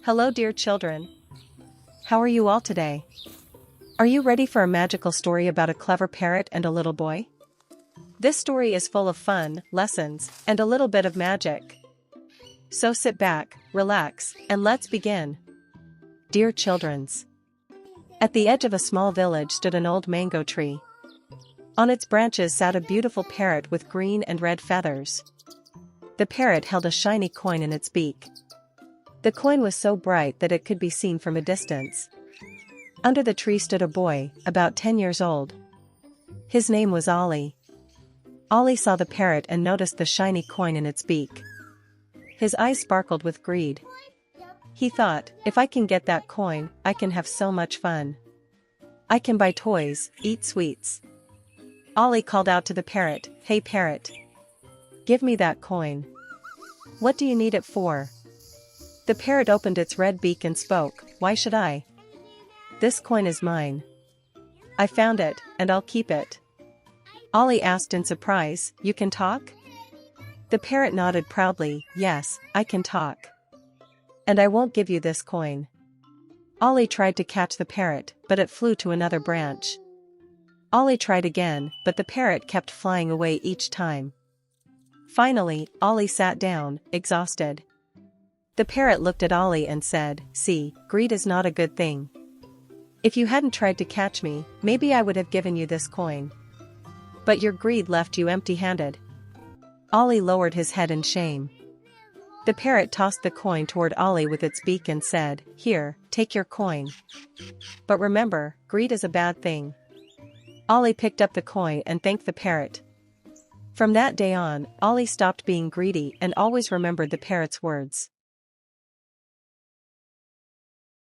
Hello, dear children. How are you all today? Are you ready for a magical story about a clever parrot and a little boy? This story is full of fun, lessons, and a little bit of magic. So sit back, relax, and let's begin. Dear childrens. At the edge of a small village stood an old mango tree. On its branches sat a beautiful parrot with green and red feathers. The parrot held a shiny coin in its beak. The coin was so bright that it could be seen from a distance. Under the tree stood a boy, about 10 years old. His name was Ollie. Ollie saw the parrot and noticed the shiny coin in its beak. His eyes sparkled with greed. He thought, if I can get that coin, I can have so much fun. I can buy toys, eat sweets. Ollie called out to the parrot, "Hey parrot. Give me that coin. What do you need it for?" The parrot opened its red beak and spoke, "Why should I? This coin is mine. I found it, and I'll keep it." Ollie asked in surprise, "You can talk?" The parrot nodded proudly, "Yes, I can talk. And I won't give you this coin." Ollie tried to catch the parrot, but it flew to another branch. Ollie tried again, but the parrot kept flying away each time. Finally, Ollie sat down, exhausted. The parrot looked at Ollie and said, "See, greed is not a good thing. If you hadn't tried to catch me, maybe I would have given you this coin. But your greed left you empty-handed." Ollie lowered his head in shame. The parrot tossed the coin toward Ollie with its beak and said, "Here, take your coin. But remember, greed is a bad thing." Ollie picked up the coin and thanked the parrot. From that day on, Ollie stopped being greedy and always remembered the parrot's words.